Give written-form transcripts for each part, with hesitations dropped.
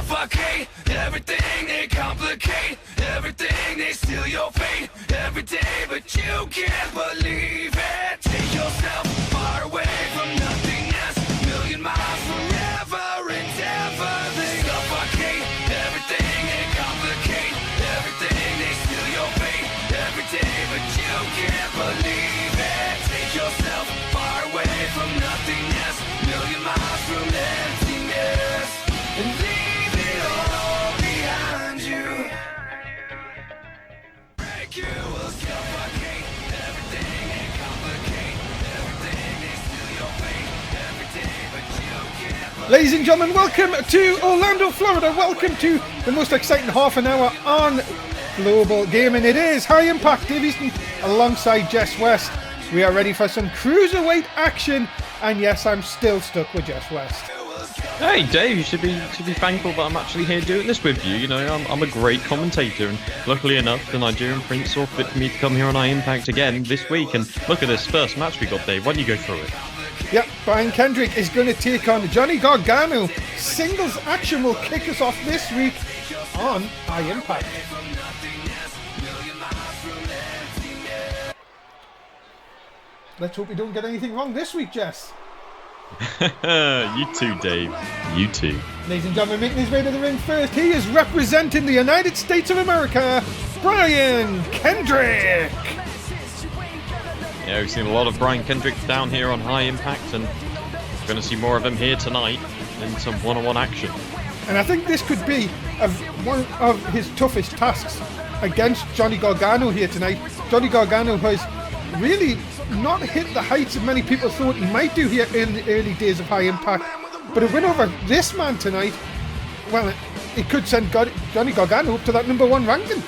suffocate, everything they complicate, everything they steal your fate, every day, but you can't believe it. Take yourself far away from nothingness, million miles forever and ever. They suffocate, everything they complicate, everything they steal your fate, every day, but you can't believe it. Take yourself far away from nothingness, million miles from emptiness, and leave it all behind you. Break you will suffocate, everything they complicate, everything they steal your fate, every day, but you can't. Ladies and gentlemen, welcome to Orlando, Florida. Welcome to the most exciting half an hour on Global Gaming. It is High Impact, Dave Easton alongside Jess West. We are ready for some cruiserweight action, and yes, I'm still stuck with Jess West. Hey Dave, you should be thankful that I'm actually here doing this with you. You know, I'm a great commentator, and luckily enough, the Nigerian Prince saw fit for me to come here on High Impact again this week. And look at this first match we got, Dave. Why don't you go through it? Yep, Brian Kendrick is going to take on Johnny Gargano. Singles action will kick us off this week on High Impact. Let's hope we don't get anything wrong this week, Jess. You too, Dave. You too. Ladies and gentlemen, making his way to the ring first, he is representing the United States of America, Brian Kendrick. Yeah, we've seen a lot of Brian Kendrick down here on High Impact, and we're going to see more of him here tonight in some one-on-one action. And I think this could be one of his toughest tasks against Johnny Gargano here tonight. Johnny Gargano has really not hit the heights that many people thought he might do here in the early days of High Impact. But a win over this man tonight, well, it could send Johnny Gargano up to that #1 ranking.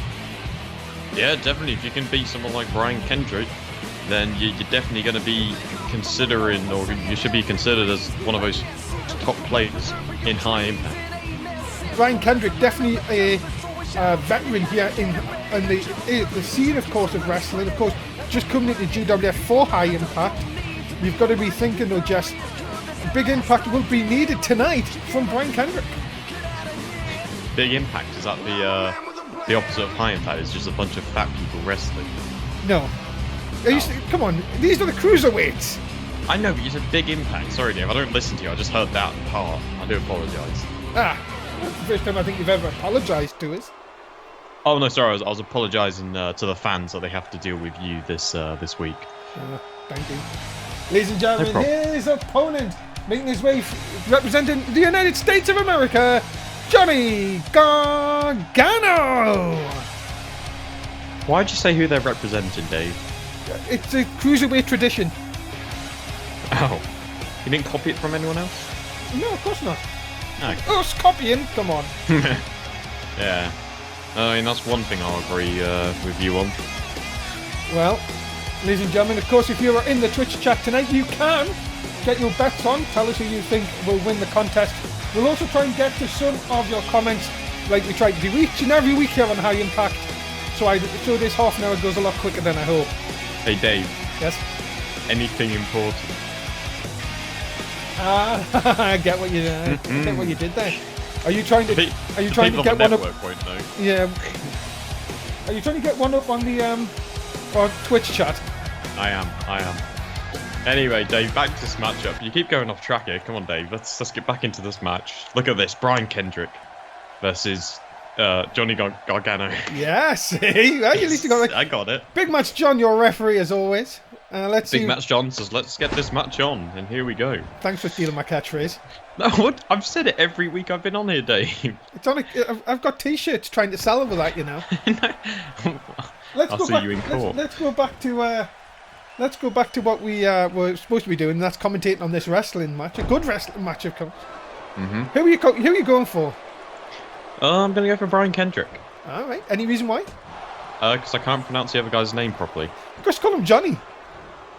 Yeah, definitely. If you can beat someone like Brian Kendrick, then you're definitely going to be considering, or you should be considered as one of those top players in High Impact. Brian Kendrick, definitely a veteran here in the scene, of course, of wrestling. Of course, just coming into GWF for High Impact. You've got to be thinking, though, just big impact will be needed tonight from Brian Kendrick. Big Impact, is that the opposite of High Impact? It's just a bunch of fat people wrestling. No. Come on, these are the cruiserweights. I know, but you said Big Impact. Sorry, Dave, I don't listen to you. I just heard that part. I do apologise. That's the first time I think you've ever apologised to us. Oh no, sorry. I was apologising to the fans that they have to deal with you this week. Thank you. Ladies and gentlemen, his opponent, making his way representing the United States of America, Johnny Gargano. Why'd you say who they're representing, Dave? It's a cruiserweight tradition. Oh, you didn't copy it from anyone else? No, of course not. No. Us copying? Come on. Yeah. I mean, that's one thing I'll agree with you on. Well, ladies and gentlemen, of course, if you are in the Twitch chat tonight, you can get your bets on. Tell us who you think will win the contest. We'll also try and get to some of your comments like we try to do each and every week here on High Impact. So this half an hour goes a lot quicker than I hope. Hey, Dave. Yes? Anything important? I get what you did. I get what you did there. Are you trying to get one up? Won't know. Yeah. Are you trying to get one up on the our Twitch chat? I am. Anyway, Dave, back to this matchup. You keep going off track here. Come on, Dave. Let's get back into this match. Look at this: Brian Kendrick versus Johnny Gargano. Yeah, see, well, at least you got it. I got it. Big match, John. Your referee, as always. Big match, John says, let's get this match on, and here we go. Thanks for stealing my catchphase. No, what? I've said it every week I've been on here, Dave. It's on. I've got T-shirts trying to sell with that, you know. I'll see you in court. Let's go back to what we were supposed to be doing. And that's commentating on this wrestling match, a good wrestling match, of course. Who are you going for? I'm gonna go for Brian Kendrick. All right. Any reason why? Because I can't pronounce the other guy's name properly. Just call him Johnny.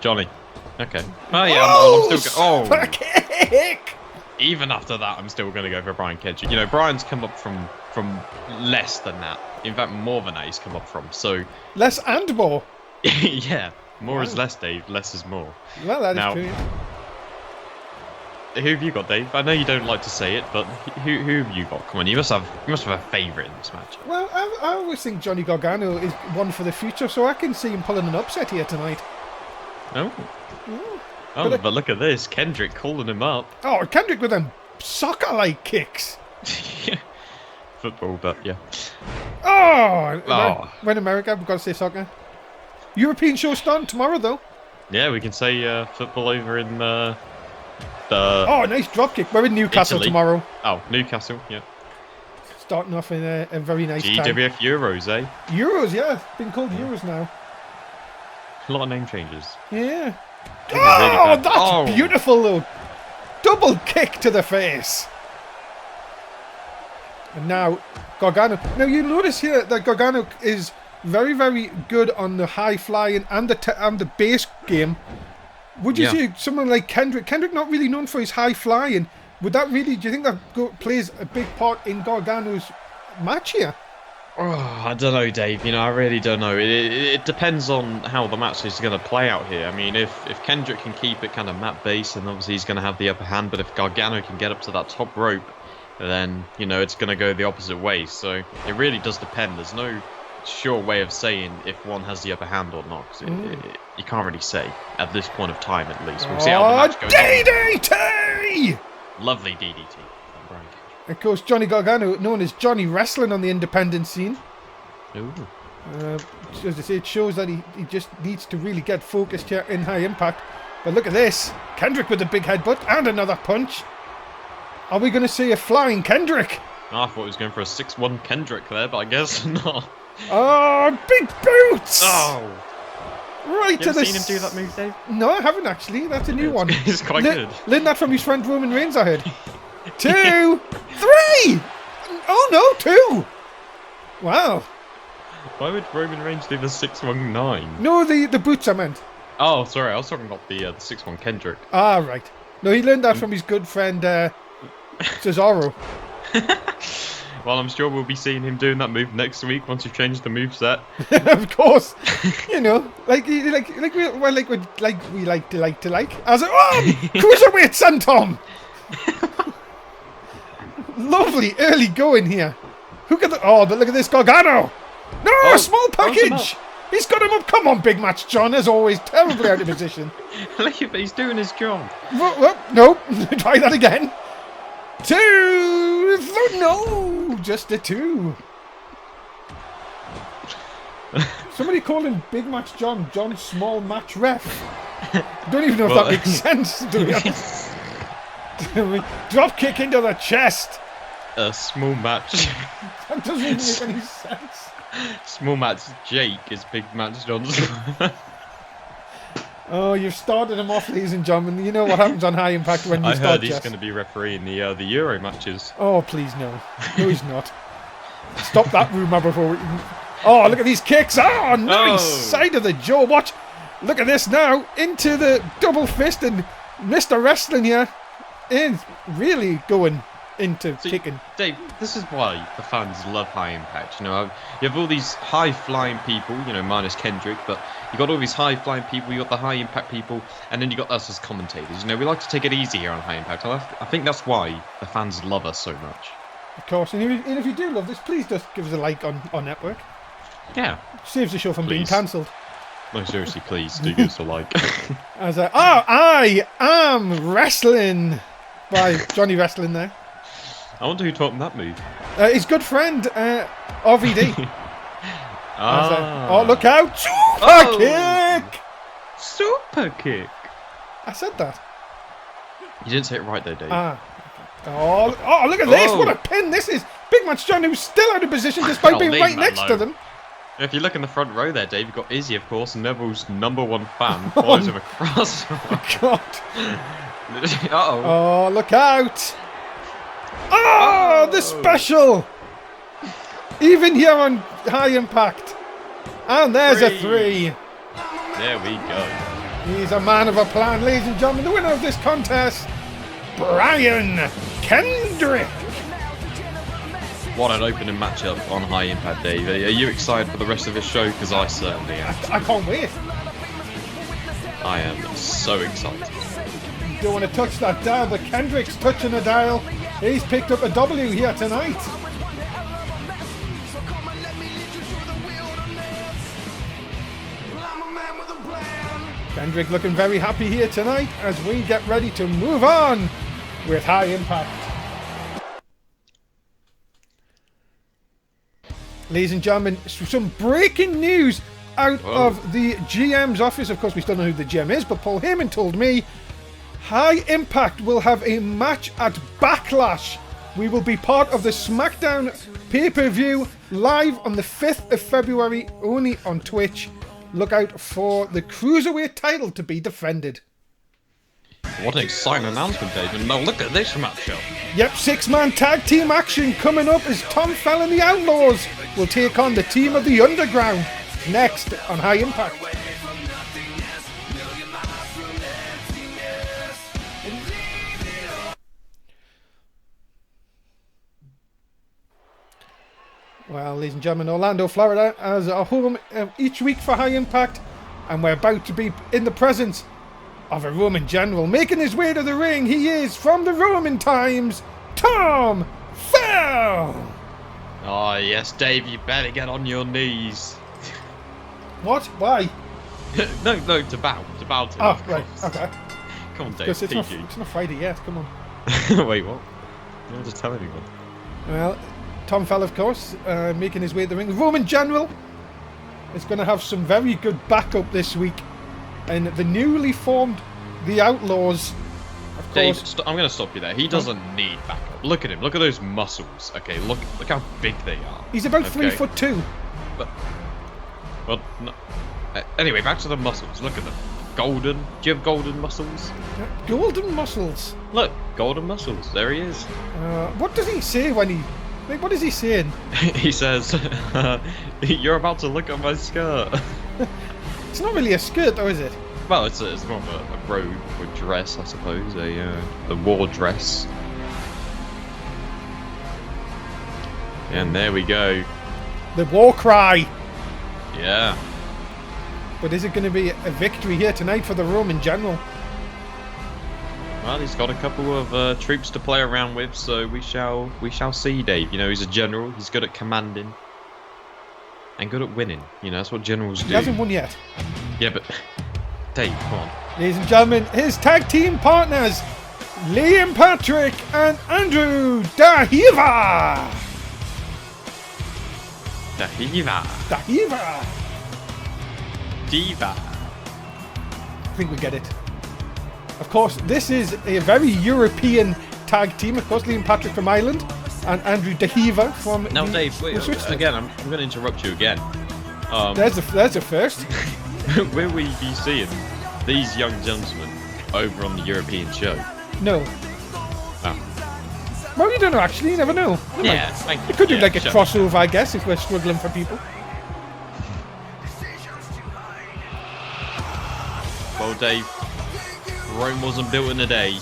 Johnny. Okay. Oh yeah, I'm still super kick! Even after that, I'm still going to go for Brian Kendrick. You know, Brian's come up from less than that. In fact, more than that he's come up from. So less and more. Yeah, more is less, Dave. Less is more. Well, that is true. who have you got, Dave? I know you don't like to say it, but who have you got? Come on, you must have a favourite in this match. Well, I always think Johnny Gargano is one for the future, so I can see him pulling an upset here tonight. Oh. Mm. Oh, but look at this. Kendrick calling him up. Oh, Kendrick with them soccer-like kicks. Football, but yeah. Oh! When America, we've got to say soccer. European show starting tomorrow, though. Yeah, we can say football over in the... Oh, nice dropkick. We're in Newcastle Italy. Tomorrow. Oh, Newcastle, yeah. Starting off in a very nice time. GWF Euros, eh? Euros, yeah. Been called Euros now. A lot of name changes. Yeah. Really That's beautiful, though. Double kick to the face. And now, Gargano. Now, you notice here that Gargano is very, very good on the high flying and the base game. Would you say someone like Kendrick? Kendrick not really known for his high flying. Would that really? Do you think that plays a big part in Gargano's match here? Oh, I don't know, Dave. You know, I really don't know. It depends on how the match is going to play out here. I mean, if Kendrick can keep it kind of mat based, then obviously he's going to have the upper hand. But if Gargano can get up to that top rope, then you know it's going to go the opposite way. So it really does depend. There's no sure way of saying if one has the upper hand or not. 'Cause you can't really say at this point of time, at least. We'll see how the match goes. DDT! Lovely DDT. Of course, Johnny Gargano, known as Johnny Wrestling on the independent scene. Ooh. As I say, it shows that he just needs to really get focused here in High Impact. But look at this. Kendrick with a big headbutt and another punch. Are we going to see a flying Kendrick? Oh, I thought he was going for a 6-1 Kendrick there, but I guess not. Oh, big boots! Oh. Right to the... Seen him do that move, Dave? No, I haven't actually. That's a new one. It's quite good. Learned that from his friend Roman Reigns, I heard. 2, 3! Oh no, 2! Wow. Why would Roman Reigns do the 619? No, the boots I meant. Oh, sorry, I was talking about the 6-1 Kendrick. Ah, right. No, he learned that from his good friend Cesaro. Well, I'm sure we'll be seeing him doing that move next week once you've changed the moveset. Of course. You know, like we like to like. As cruiserweight senton. Lovely early going here. Look at look at this Gargano. No, small package. He's got him up. Come on, big match John. As always, terribly out of position. Look at he's doing his job. No, try that again. 2. No, just a 2. Somebody called him Big Match John. John Small Match Ref. Don't even know if that makes sense, to be honest. Drop kick into the chest. A small match. That doesn't even make any sense. Small match Jake is Big Match Johnson. Oh, you've started him off, ladies and gentlemen. You know what happens on High Impact when you I start heard he's going to be refereeing the Euro matches. Oh, please no. No, he's not. Stop that rumour before we... Oh, look at these kicks. Oh, nice side of the jaw. Watch. Look at this now. Into the double fist, and Mr. Wrestling here is really going into kicking. Dave, this is why the fans love High Impact. You know, you have all these high-flying people, you know, minus Kendrick, but you got all these high-flying people, you got the High Impact people, and then you got us as commentators. You know, we like to take it easy here on High Impact. I think that's why the fans love us so much. Of course, and if you do love this, please just give us a like on Network. Yeah. Saves the show from being cancelled. No, seriously, please do give us a like. I am wrestling by Johnny Wrestling there. I wonder who taught him that move. His good friend, RVD. Look out! Super kick! Super kick! I said that. You didn't say it right there, Dave. Oh, look at this! What a pin this is! Big Match John, who's still out of position despite being right next to them. If you look in the front row there, Dave, you've got Izzy, of course, Nevile's #1 fan. Follows him across. God. Uh-oh. Oh, look out! Oh, the special! Even here on High Impact. And there's a 3. There we go. He's a man of a plan, ladies and gentlemen. The winner of this contest, Brian Kendrick. What an opening matchup on High Impact, Dave. Are you excited for the rest of this show? Because I certainly am. I can't wait. I am so excited. Don't want to touch that dial, but Kendrick's touching a dial. He's picked up a W here tonight. Kendrick looking very happy here tonight as we get ready to move on with High Impact. Ladies and gentlemen, some breaking news out of the GM's office. Of course, we still don't know who the GM is, but Paul Heyman told me High Impact will have a match at Backlash. We will be part of the SmackDown pay-per-view live on the 5th of February, only on Twitch. Look out for the Cruiserweight title to be defended. What an exciting announcement, David. Now look at this matchup. Yep, 6-man tag team action coming up as Tom Fell and the Outlaws will take on the team of the Underground next on High Impact. Well, ladies and gentlemen, Orlando, Florida, as our home each week for High Impact, and we're about to be in the presence of a Roman general. Making his way to the ring, he is, from the Roman times, Tom Fell! Oh, yes, Dave, you better get on your knees. What? Why? no, to bow to him. Oh, right, okay. Come on, Dave, Because it's PG. not Friday yet, come on. Wait, what? You don't just tell anyone. Well, Tom Fell, of course, making his way to the ring. Roman General is going to have some very good backup this week. And the newly formed The Outlaws, of Dave, course. I'm going to stop you there. He doesn't need backup. Look at him. Look at those muscles. Okay, look how big they are. He's about okay. 3'2". But, well, no. Anyway, back to the muscles. Look at them. Golden. Do you have golden muscles? Golden muscles. Look, golden muscles. There he is. What does he say when he... Like, what is he saying? He says, "You're about to look at my skirt." It's not really a skirt, though, is it? Well, it's more of a robe or dress, I suppose. A war dress. And there we go. The war cry. Yeah. But is it going to be a victory here tonight for the Roman General? Well, he's got a couple of troops to play around with, so we shall see, Dave. You know, he's a general. He's good at commanding and good at winning. You know, that's what generals do. He hasn't won yet. Yeah, but Dave, come on. Ladies and gentlemen, his tag team partners, Liam Patrick and Andrew Dahiva. Dahiva. Diva. I think we get it. Of course, this is a very European tag team. Of course, Liam Patrick from Ireland and Andrew Dahiva from... Now, Dave, wait, again, I'm going to interrupt you again. There's a first. Will we be seeing these young gentlemen over on the European show? No. Oh. Well, you don't know, actually. You never know. Yeah. It could do like a crossover, I guess, if we're struggling for people. Well, Dave, Rome wasn't built in a day,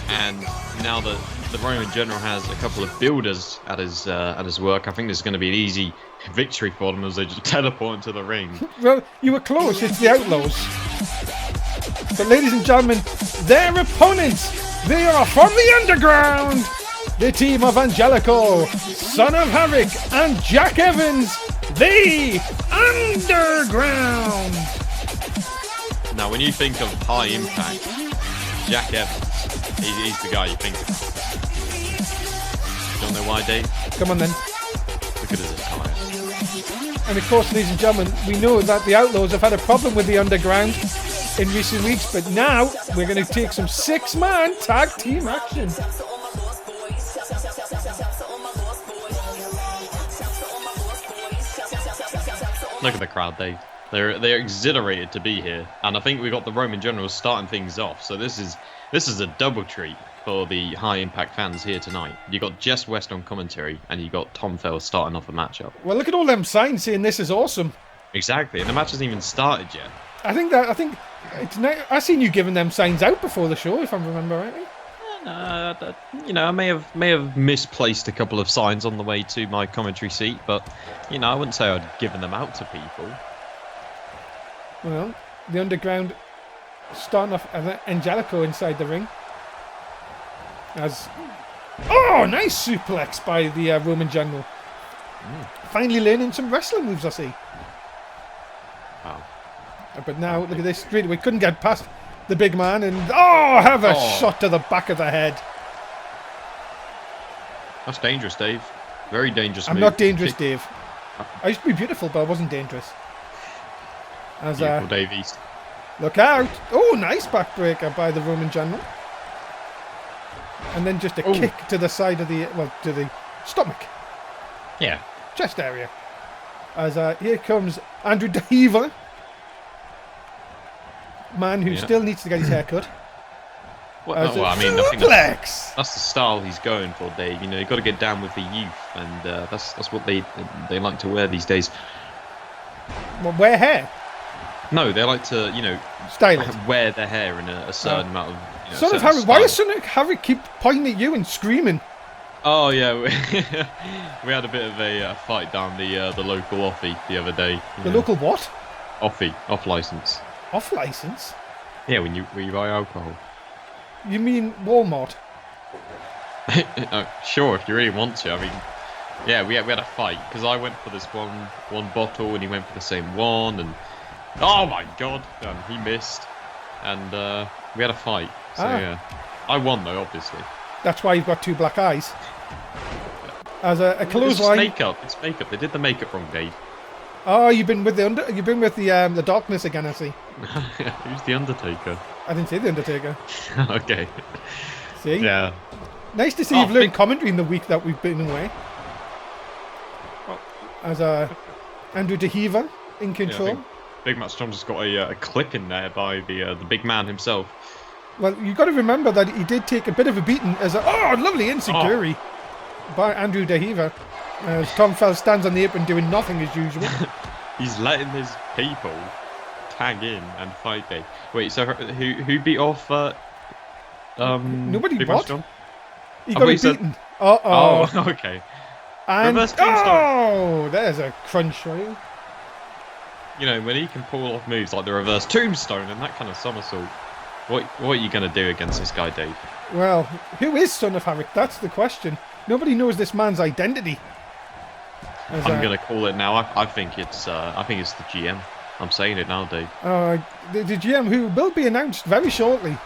and now that the Roman general has a couple of builders at his work, I think this is going to be an easy victory for them as they just teleport into the ring. Well, you were close. It's the Outlaws. But ladies and gentlemen, their opponents, they are from the Underground. The team of Angelico, Son of Havoc, and Jack Evans, the Underground. Now, when you think of High Impact, Jack Evans, he's the guy you think of. You don't know why, Dave? Come on then. Look at his attire. And of course, ladies and gentlemen, we know that the Outlaws have had a problem with the Underground in recent weeks, but now we're going to take some 6-man tag team action. Look at the crowd, Dave. They're exhilarated to be here, and I think we got the Roman generals starting things off. So this is a double treat for the High Impact fans here tonight. You got Jess West on commentary, and you got Tom Fell starting off a matchup. Well, look at all them signs saying this is awesome. Exactly, and the match hasn't even started yet. I think it's I seen you giving them signs out before the show, if I remember rightly. You know, I may have misplaced a couple of signs on the way to my commentary seat, but you know, I wouldn't say I'd given them out to people. Well, the Underground starting off Angelico inside the ring. Oh, nice suplex by the Roman General. Finally learning some wrestling moves, I see. Wow. But now, look at this. Straight away, couldn't get past the big man. And, have a shot to the back of the head. That's dangerous, Dave. Very dangerous I'm move. not dangerous, Dave. I used to be beautiful, but I wasn't dangerous. Beautiful Dave East. Look out. Oh, nice backbreaker by the Roman General. And then just a kick to the side of to the stomach. Yeah. Chest area. Here comes Andrew Dahiva. Man who still needs to get his hair cut. Well, I mean, I think that's the style he's going for, Dave. You know, you've got to get down with the youth, and that's what they like to wear these days. Well, wear hair? No, they like to, style it. Wear their hair in a certain amount of. Son of Harry, why does Son of Harry keep pointing at you and screaming? Oh yeah, we had a bit of a fight down the local offie the other day. The local what? Offie, off license. Off license? Yeah, when you buy alcohol. You mean Walmart? Sure, if you really want to. I mean, yeah, we had a fight because I went for this one bottle and he went for the same one, and oh my god, he missed, and we had a fight. So yeah, I won though, obviously. That's why you've got two black eyes. As a clothesline. It's makeup. They did the makeup wrong, Dave. Oh, you've been with the darkness again, I see. Who's the Undertaker? I didn't say the Undertaker. Okay. See? Yeah. Nice to see you've learned commentary in the week that we've been away. As Andrew Dahiva in control. Yeah, Big Matt Strong just got a clip in there by the big man himself. Well, you've got to remember that he did take a bit of a beating as lovely insecurity by Andrew Dahiva. As Tom Fell stands on the apron doing nothing as usual. He's letting his people tag in and fight Dave. Wait, so who beat off nobody Big what? Matt He got beaten. Oh, okay. And there's a crunch for you. You know, when he can pull off moves like the reverse tombstone and that kind of somersault, what are you going to do against this guy, Dave? Well, who is Son of Havoc? That's the question. Nobody knows this man's identity. I'm going to call it now. I think it's the GM. I'm saying it now, Dave. The GM who will be announced very shortly.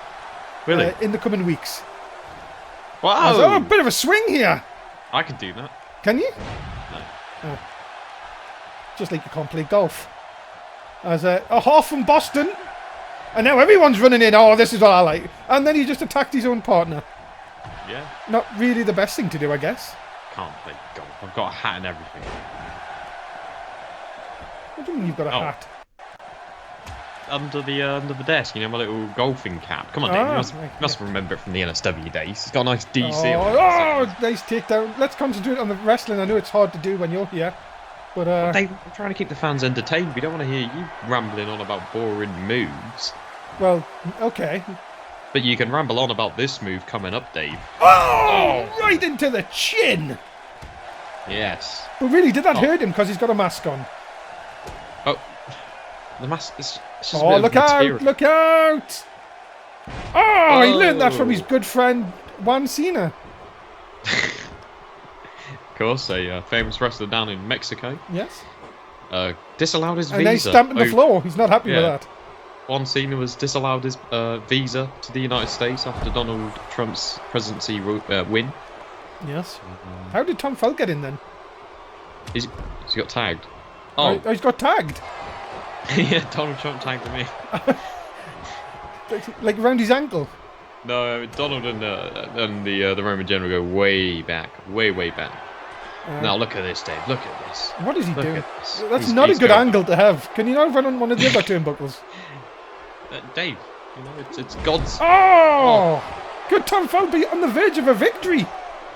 Really? In the coming weeks. Wow! A bit of a swing here. I can do that. Can you? No. Just like you can't play golf. As a half from Boston. And now everyone's running in. Oh, this is what I like. And then he just attacked his own partner. Yeah. Not really the best thing to do, I guess. Can't play golf. I've got a hat and everything. What do you mean you've got a hat? Under the desk, you know, my little golfing cap. Come on, Dave. You must remember it from the NSW days. It's got a nice DC on it. Nice takedown. Let's concentrate on the wrestling. I know it's hard to do when you're here. But Dave, I'm trying to keep the fans entertained. We don't want to hear you rambling on about boring moves. Well, okay. But you can ramble on about this move coming up, Dave. Oh! Right into the chin! Yes. But really, did that hurt him because he's got a mask on? Oh. The mask is... look out! Look out! Oh, he learned that from his good friend, Juan Cena. Of course, a famous wrestler down in Mexico. Yes. Disallowed his visa. And then he's stamping the floor. He's not happy with that. Juan Cena was disallowed his visa to the United States after Donald Trump's presidency win. Yes. How did Tom Fell get in then? He's got tagged. Oh, he's got tagged? Yeah, Donald Trump tagged me. Like around his ankle? No, Donald and the Roman General go way back. Way back. Now look at this, Dave. Look at this. What is he doing? That's not a good angle to have. Can you not run on one of the other turnbuckles? Dave, you know, it's God's... Oh! Could Tom Fell be on the verge of a victory?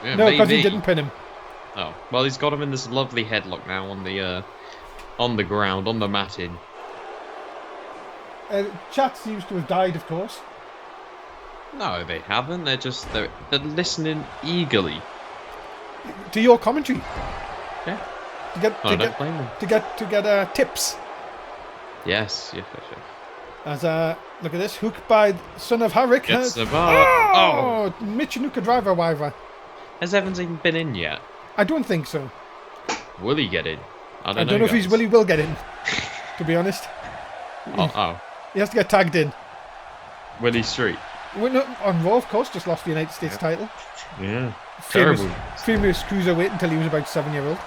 Yeah, no, because he didn't pin him. Oh, well, he's got him in this lovely headlock now on the ground, on the matting. Chat seems to have died, of course. No, they haven't. They're listening eagerly to your commentary. Yeah. To get tips. Yes. As look at this, hook by son of Harrick. Gets the bar. Oh, Michinuka driver wiver. Has Evans even been in yet? I don't think so. Will he get in? I don't know if he will get in, to be honest. Oh. He has to get tagged in. Willie Street. On Raw, of course, just lost the United States title. Yeah. Famous Terrible. cruiserweight until he was about 7-year-old.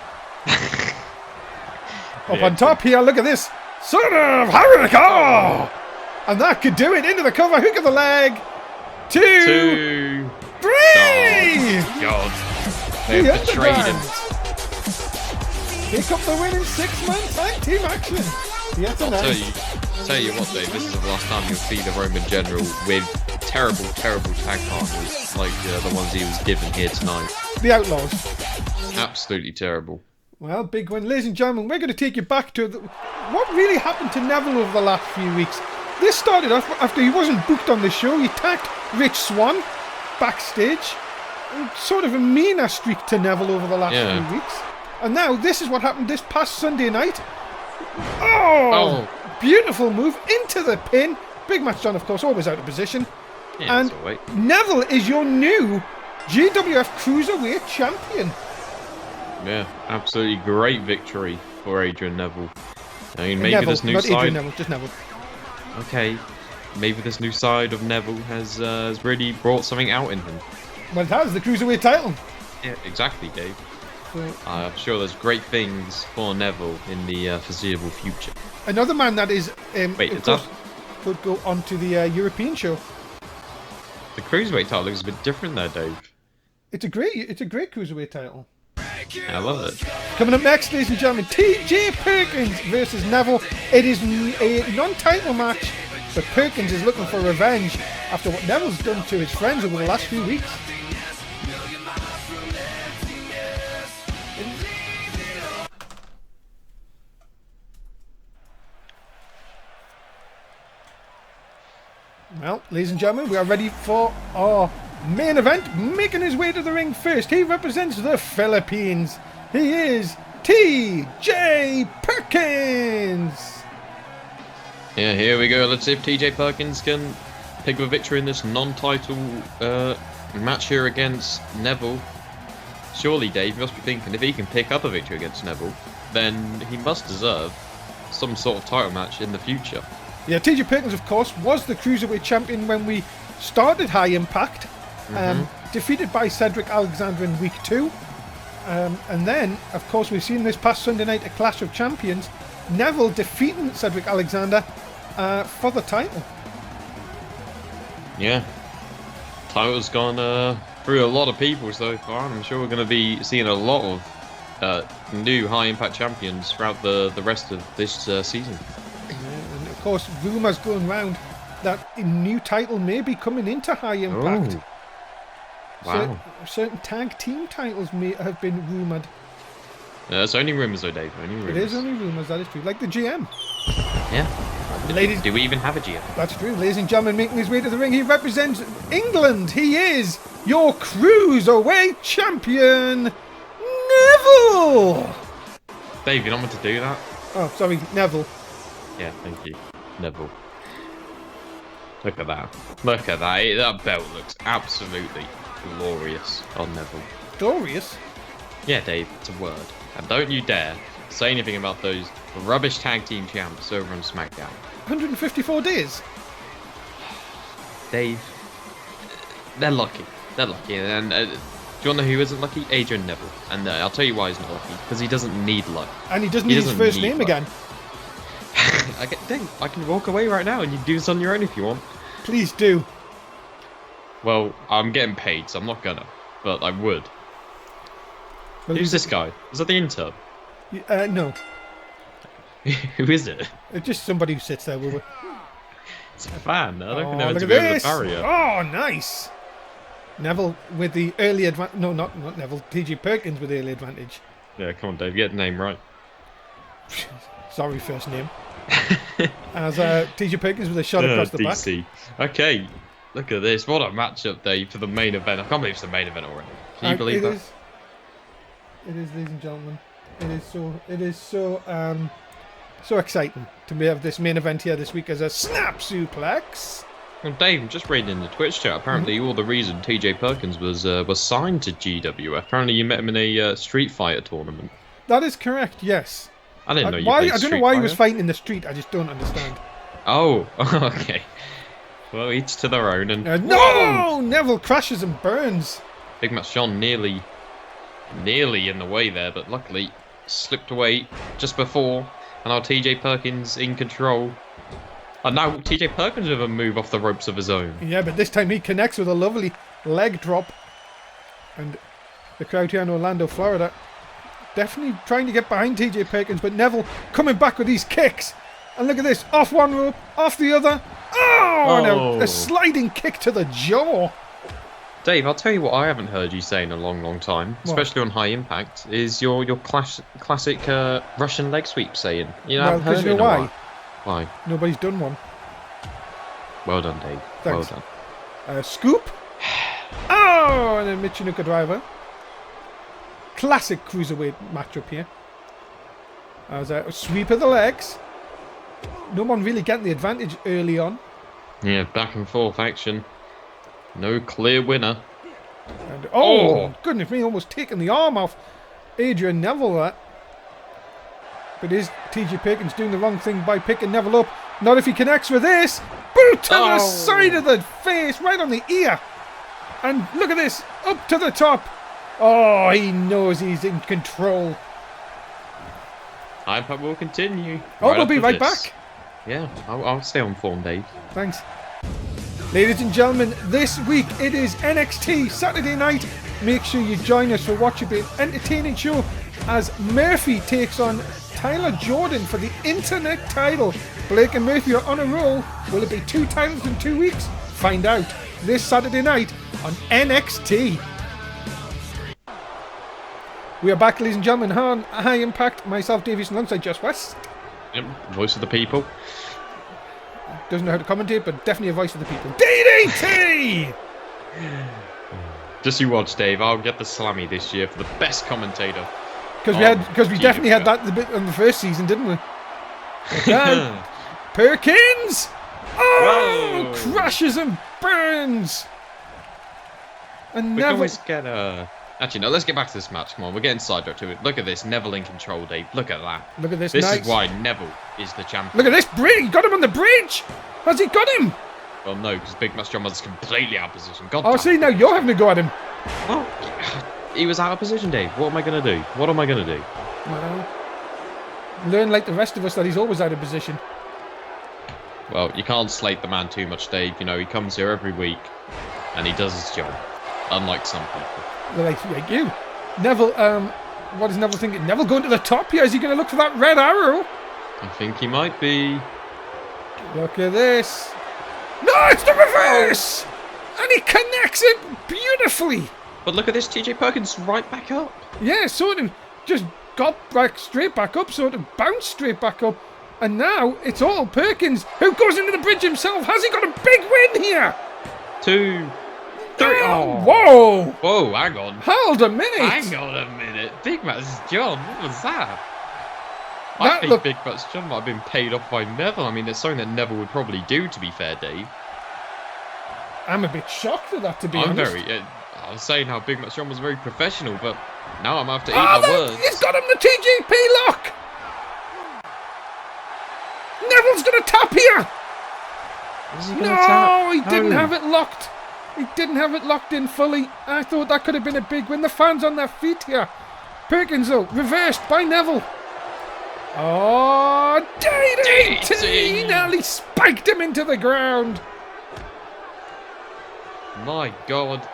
Up on top here, look at this. Son of Harrick! Oh! And that could do it. Into the cover, hook of the leg. 2, 3! Oh, God. They have betrayed him. Pick up the win in 6-man tag team action. Yet I'll tell you what, Dave, this is the last time you'll see the Roman General with terrible tag partners like the ones he was given here tonight. The Outlaws. Absolutely terrible. Well, big win. Ladies and gentlemen, we're going to take you back to what really happened to Neville over the last few weeks. This started off after he wasn't booked on the show. He attacked Rich Swann backstage. Sort of a meaner streak to Neville over the last few weeks. And now this is what happened this past Sunday night. Oh! Beautiful move into the pin. Big Match John, of course, always out of position. Yeah, and Neville is your new GWF Cruiserweight Champion. Yeah, absolutely great victory for Adrian Neville. I mean, maybe Neville, this new not side. Adrian Neville, just Neville. Okay, maybe this new side of Neville has really brought something out in him. Well, it has the Cruiserweight title. Yeah, exactly, Dave. So, I'm sure there's great things for Neville in the foreseeable future. another man that is that could go on to the European show. the cruiserweight title looks a bit different there, Dave? It's a great Cruiserweight title. I love it. Coming up next, ladies and gentlemen, TJ Perkins versus Neville. It is a non-title match, but Perkins is looking for revenge after what Neville's done to his friends over the last few weeks. Well, ladies and gentlemen, we are ready for our main event. Making his way to the ring first, he represents the Philippines. He is TJ Perkins. Yeah, here we go. Let's see if TJ Perkins can pick up a victory in this non-title match here against Neville. Surely, Dave, you must be thinking if he can pick up a victory against Neville, then he must deserve some sort of title match in the future. Yeah, TJ Perkins, of course, was the Cruiserweight Champion when we started High Impact. Defeated by Cedric Alexander in week 2. And then, of course, we've seen this past Sunday night a Clash of Champions. Neville defeating Cedric Alexander for the title. Yeah. Title's gone through a lot of people so far. I'm sure we're going to be seeing a lot of new High Impact champions throughout the rest of this season. And of course, rumours going round that a new title may be coming into High Impact. Oh. Wow. Certain tag team titles may have been rumoured. It's only rumours though, Dave. Only rumours. It is only rumours, that is true. Like the GM. Yeah. Do we even have a GM? That's true. Ladies and gentlemen, making his way to the ring, he represents England. He is your Cruiserweight Champion, Neville. Dave, you don't want to do that? Oh, sorry, Neville. Yeah, thank you. Neville. Look at that. Look at that. That belt looks absolutely glorious on Neville. Glorious? Yeah, Dave, it's a word. And don't you dare say anything about those rubbish tag team champs over on SmackDown. 154 days. Dave, they're lucky. They're lucky. And do you want to know who isn't lucky? Adrian Neville. And I'll tell you why he's not lucky. Because he doesn't need luck. And he doesn't need his first name again. Dave, I can walk away right now and you do this on your own if you want. Please do. Well, I'm getting paid, so I'm not gonna. But I would. Well, Who's this guy? Is that the intern? No. Who is it? Just somebody who sits there with it. It's a fan. I don't think they're meant Look to at be over the this. barrier. Oh, nice. Neville with the early advantage. No, not Neville. TJ Perkins with the early advantage. Yeah, come on, Dave. Get the name right. Sorry, first name. As TJ Perkins with a shot across the back. DC. Okay, look at this. What a matchup, Dave, for the main event. I can't believe it's the main event already. Can you believe that? It is, ladies and gentlemen. It is so So exciting to have this main event here this week as a snap suplex. Well, Dave, I'm just reading in the Twitch chat. Apparently, all the reason TJ Perkins was signed to GWF. Apparently, you met him in a Street Fighter tournament. That is correct. Yes. I didn't know you why? played I don't know Street why Fighter. he was fighting in the street. I just don't understand. Oh, okay. Well, each to their own. And No! Whoa! Neville crashes and burns. Big Match John nearly in the way there, but luckily slipped away just before. And now TJ Perkins in control. And now TJ Perkins with a move off the ropes of his own. Yeah, but this time he connects with a lovely leg drop. And the crowd here in Orlando, Florida, definitely trying to get behind TJ Perkins, but Neville coming back with these kicks. And look at this, off one rope, off the other. Oh, and a sliding kick to the jaw. Dave, I'll tell you what I haven't heard you say in a long, long time, especially on High Impact, is your classic Russian leg sweep saying. You know, Well, I've heard because you it know in a why? while. Why? Nobody's done one. Well done, Dave. Thanks. Well done. Scoop. Oh, and a Michinoku driver. Classic cruiserweight matchup here. As a sweep of the legs. No one really getting the advantage early on. Yeah, back and forth action. No clear winner. And, Oh. goodness me, almost taking the arm off Adrian Neville there. But is TJ Perkins doing the wrong thing by picking Neville up? Not if he connects with this. Boot to the side of the face, right on the ear. And look at this, up to the top. Oh, he knows he's in control. High Impact will continue. Oh, we'll be after right this. back. Yeah, I'll stay on form, Dave. Thanks. Ladies and gentlemen, this week it is NXT Saturday night. Make sure you join us for what should be an entertaining show as Murphy takes on Tyler Jordan for the Internet title. Blake and Murphy are on a roll. Will it be 2 titles in 2 weeks? Find out this Saturday night on NXT. We are back, ladies and gentlemen, on High Impact. Myself, Davies, alongside Just West. Yep, voice of the people. Doesn't know how to commentate, but definitely a voice of the people. DDT! Just you watch, Dave. I'll get the Slammy this year for the best commentator. Because we definitely had that in the first season, didn't we? Okay. Perkins! Oh! Whoa. Crashes and burns! And We can Neville... always get Actually, no, let's get back to this match. Come on, we're getting sidetracked to it. Look at this, Neville in control, Dave. Look at that. Look at this, This nice. is why Neville is the champion. Look at this bridge! He got him on the bridge! Has he got him? Well, no, because Big Match John was completely out of position. God Oh, damn. see, now you're having a go at him. Well, he was out of position, Dave. What am I going to do? What am I going to do? Well, learn like the rest of us that he's always out of position. Well, you can't slate the man too much, Dave. You know, he comes here every week and he does his job. Unlike some people. Like you. Neville, what is Neville thinking? Neville going to the top here? Is he going to look for that red arrow? I think he might be. Look at this. No, it's the reverse! And he connects it beautifully. But look at this, TJ Perkins right back up. Yeah, sort of just got back straight back up, sort of bounced straight back up. And now it's all Perkins, who goes into the bridge himself. Has he got a big win here? 2, 3. Oh. Whoa! Whoa, hang on. Hold a minute. Hang on a minute. Big Match John, what was that? That I think look- Big Match John might have been paid off by Neville. I mean, it's something that Neville would probably do, to be fair, Dave. I'm a bit shocked at that, to be I'm honest. very. I was saying how Big Match John was very professional, but now I'm going to have to eat Oh, my words. he's got him the TGP lock! Neville's going to tap here! Is he gonna No, tap? he didn't No. have it locked. He didn't have it locked in fully. I thought that could have been a big win. The fans on their feet here. Perkins, though, reversed by Neville. Oh, DDT! DDT. Nearly spiked him into the ground. My God.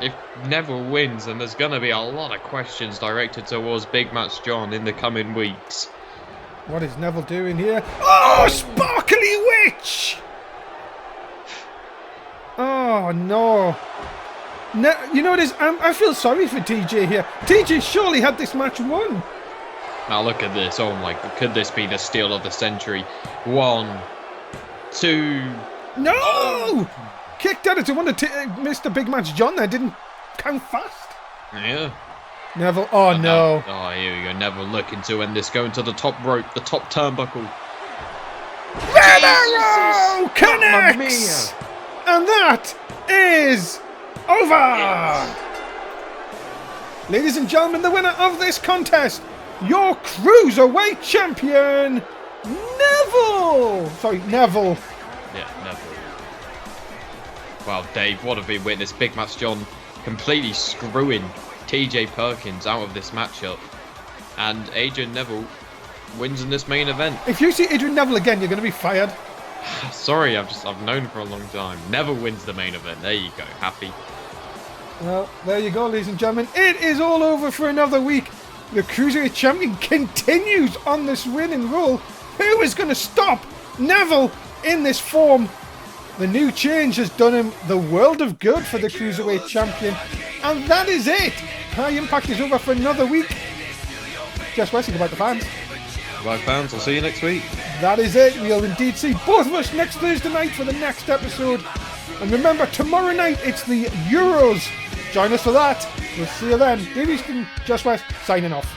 If Neville wins, then there's going to be a lot of questions directed towards Big Match John in the coming weeks. What is Neville doing here? Oh, Sparkly Witch! Oh, no. You know what it is? I feel sorry for TJ here. TJ surely had this match won. Now look at this. Oh my, could this be the steal of the century? 1, 2. No! Kicked out. It's a wonder Mr. Big Match John there didn't count fast. Yeah. Neville. Oh, no. Oh, here we go. Neville looking to end this. Going to the top rope, the top turnbuckle. Arrow connects! And that is over! Ladies and gentlemen, the winner of this contest, your Cruiserweight champion, Neville! Sorry, Neville. Yeah, Neville. Wow, Dave, what have we witnessed? Big Match John completely screwing TJ Perkins out of this matchup. And Adrian Neville wins in this main event. If you see Adrian Neville again, you're going to be fired. Sorry, I've known for a long time. Neville wins the main event. There you go. Happy. Well, there you go, ladies and gentlemen. It is all over for another week. The Cruiserweight champion continues on this winning roll. Who is going to stop Neville in this form? The new change has done him the world of good for the Cruiserweight champion. And that is it. High Impact is over for another week. Just Wesley, goodbye to fans. Right, fans, I'll see you next week. That is it. We'll indeed see both of us next Thursday night for the next episode. And remember, tomorrow night it's the Euros. Join us for that. We'll see you then. Dave Easton, Just West, signing off.